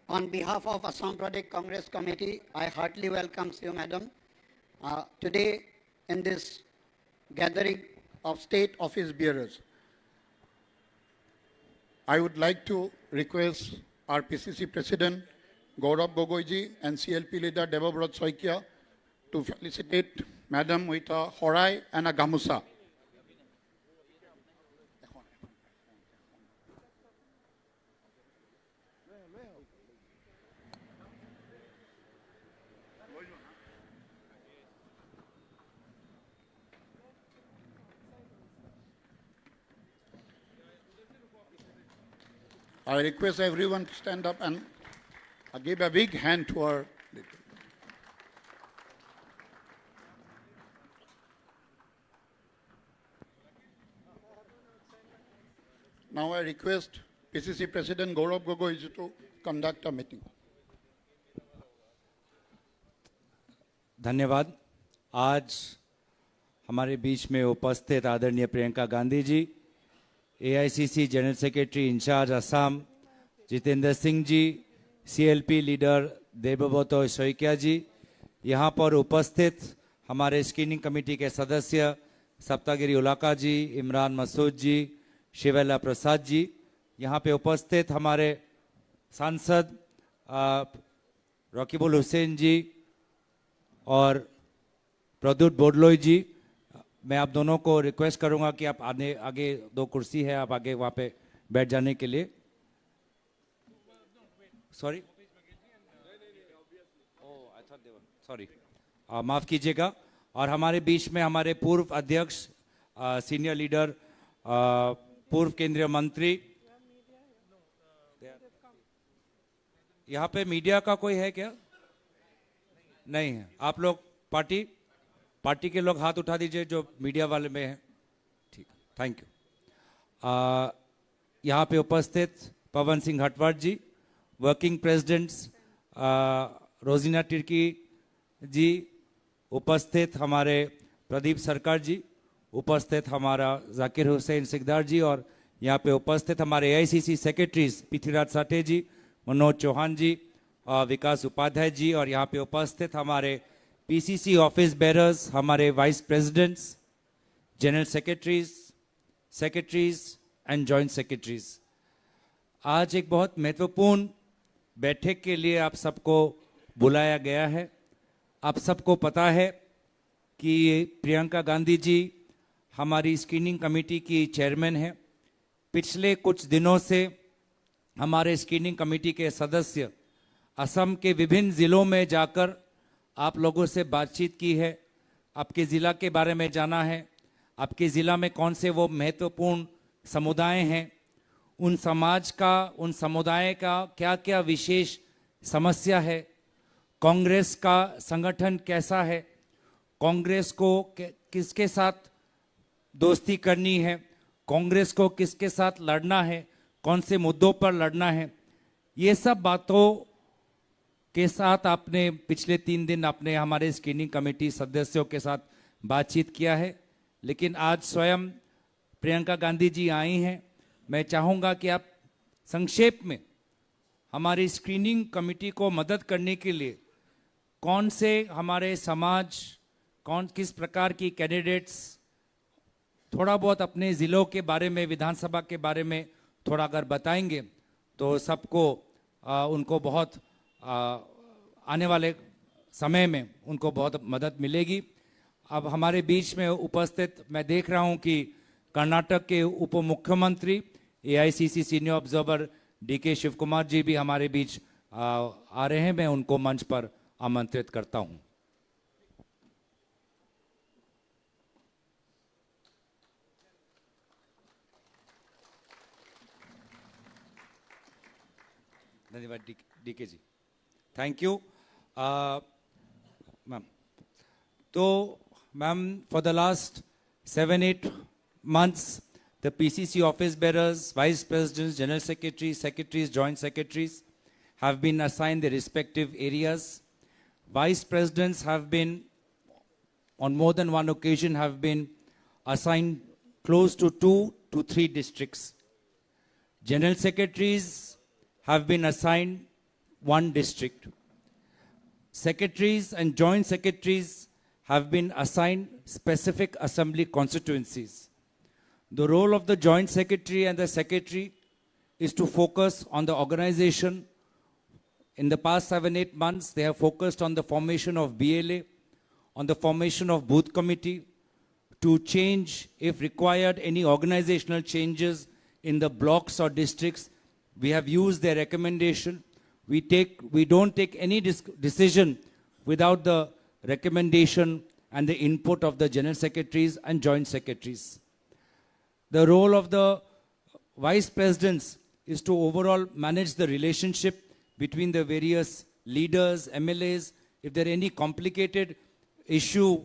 On behalf of Assam Pradesh Congress Committee, I heartily welcome you, Madam. Today, in this gathering of state office bearers, I would like to request our PCC President Gaurav Gogoiji and CLP leader Devabrat Soikia to felicitate Madam with a horai and a gamusa. I request everyone to stand up and give a big hand to our. Now I request PCC President Gaurav Gogoi to conduct a meeting. धन्यवाद। आज हमारे बीच में उपस्थित आदरणीय Priyanka Gandhi ji, AICC general secretary in charge Assam Jitendra Singh ji, CLP leader Debabrata Saikia ji, यहाँ पर उपस्थित हमारे स्क्रीनिंग कमेटी के सदस्य सप्तागिरी उलाका जी, इमरान मसूद जी, शिवेला प्रसाद जी, यहाँ पे उपस्थित हमारे सांसद रकीबुल हुसैन जी और प्रद्युत बोडलोई जी, मैं आप दोनों को रिक्वेस्ट करूंगा कि आप आगे दो कुर्सी है, आप आगे वहाँ पे बैठ जाने के लिए। सॉरी, सॉरी, माफ कीजिएगा। और हमारे बीच में हमारे पूर्व अध्यक्ष, सीनियर लीडर, पूर्व केंद्रीय मंत्री, यहाँ पे मीडिया का कोई है क्या? नहीं है। आप लोग पार्टी के लोग हाथ उठा दीजिए जो मीडिया वाले में हैं। ठीक, थैंक यू। यहाँ पे उपस्थित पवन सिंह हटवाड़ जी, वर्किंग प्रेसिडेंट्स रोजीना तिर्की जी, उपस्थित हमारे प्रदीप सरकार जी, उपस्थित हमारा जाकिर हुसैन सिकदार जी, और यहाँ पे उपस्थित हमारे एआईसीसी सेक्रेटरीज पृथ्वीराज साठे जी, मनोज चौहान जी, विकास उपाध्याय जी, और यहाँ पे उपस्थित हमारे पीसीसी ऑफिस बेरर्स, हमारे vice presidents, general secretaries and joint secretaries. आज एक बहुत महत्वपूर्ण बैठक के लिए आप सबको बुलाया गया है। आप सबको पता है कि प्रियंका गांधी जी हमारी स्क्रीनिंग कमेटी की चेयरमैन है। पिछले कुछ दिनों से हमारे स्क्रीनिंग कमेटी के सदस्य असम के विभिन्न जिलों में जाकर आप लोगों से बातचीत की है, आपके ज़िला के बारे में जाना है, आपके ज़िला में कौन से वो महत्वपूर्ण समुदाय हैं, उन समुदाय का क्या क्या विशेष समस्या है, कांग्रेस का संगठन कैसा है, कांग्रेस को किसके साथ दोस्ती करनी है, कांग्रेस को किसके साथ लड़ना है, कौन से मुद्दों पर लड़ना है, ये सब बातों के साथ आपने पिछले 3 दिन अपने हमारे स्क्रीनिंग कमेटी सदस्यों के साथ बातचीत किया है। लेकिन आज स्वयं प्रियंका गांधी जी आई हैं। मैं चाहूँगा कि आप संक्षेप में हमारी स्क्रीनिंग कमेटी को मदद करने के लिए कौन से हमारे समाज, किस प्रकार की कैंडिडेट्स, थोड़ा बहुत अपने ज़िलों के बारे में, विधानसभा के बारे में थोड़ा अगर बताएंगे तो सबको उनको बहुत आने वाले समय में उनको बहुत मदद मिलेगी। अब हमारे बीच में उपस्थित मैं देख रहा हूं कि कर्नाटक के उप मुख्यमंत्री, AICC senior observer DK Shiv Kumar ji भी हमारे बीच आ रहे हैं। मैं उनको मंच पर आमंत्रित करता हूं। धन्यवाद DK ji, thank you ma'am. तो ma'am, for the last 7-8 months, the PCC office bearers, vice presidents, general secretaries, joint secretaries have been assigned their respective areas. Vice presidents have been, on more than one occasion, have been assigned close to 2 to 3 districts. General secretaries have been assigned one district. Secretaries and joint secretaries have been assigned specific assembly constituencies. The role of the joint secretary and the secretary is to focus on the organization. In the past 7-8 months, they have focused on the formation of BLA, on the formation of booth committee, to change, if required, any organizational changes in the blocks or districts. We have used their recommendation. We don't take any decision without the recommendation and the input of the general secretaries and joint secretaries. The role of the vice presidents is to overall manage the relationship between the various leaders, MLAs. If there are any complicated issue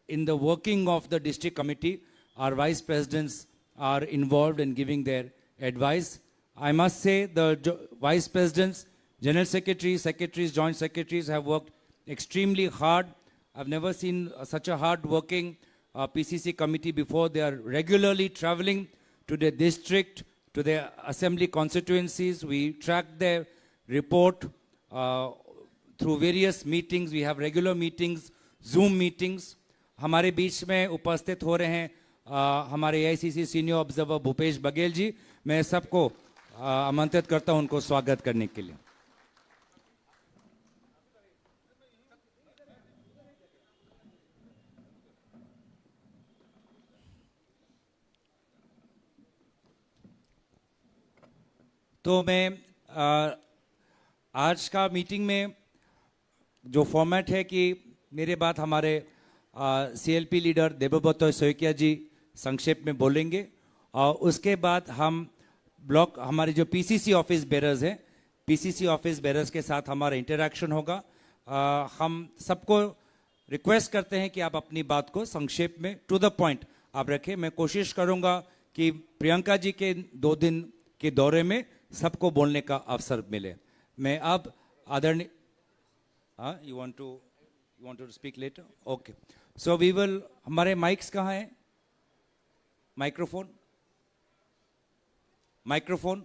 in the working of the district committee, our vice presidents are involved in giving their advice. I must say the vice presidents, general secretaries, secretaries, joint secretaries have worked extremely hard. I've never seen such a hard-working PCC committee before. They are regularly traveling to their district, to their assembly constituencies. We track their report through various meetings. We have regular meetings, Zoom meetings. हमारे बीच में उपस्थित हो रहे हैं हमारे AICC senior observer Bhupesh Baghel ji. मैं सबको आमंत्रित करता हूं उनको स्वागत करने के लिए. तो मैं आज का मीटिंग में जो फॉर्मेट है कि मेरे बाद हमारे CLP लीडर देबब्रत सौकिया जी संक्षेप में बोलेंगे और उसके बाद हम ब्लॉक हमारे जो PCC ऑफिस बेरर्स हैं, PCC ऑफिस बेरर्स के साथ हमारा इंटरैक्शन होगा. हम सबको रिक्वेस्ट करते हैं कि आप अपनी बात को संक्षेप में टू द पॉइंट आप रखें. मैं कोशिश करूंगा कि प्रियंका जी के 2 दिन के दौरे में सबको बोलने का अवसर मिले. मैं अब आदरणीय you want to speak later? Okay. So we will, हमारे माइक्स कहाँ हैं? माइक्रोफोन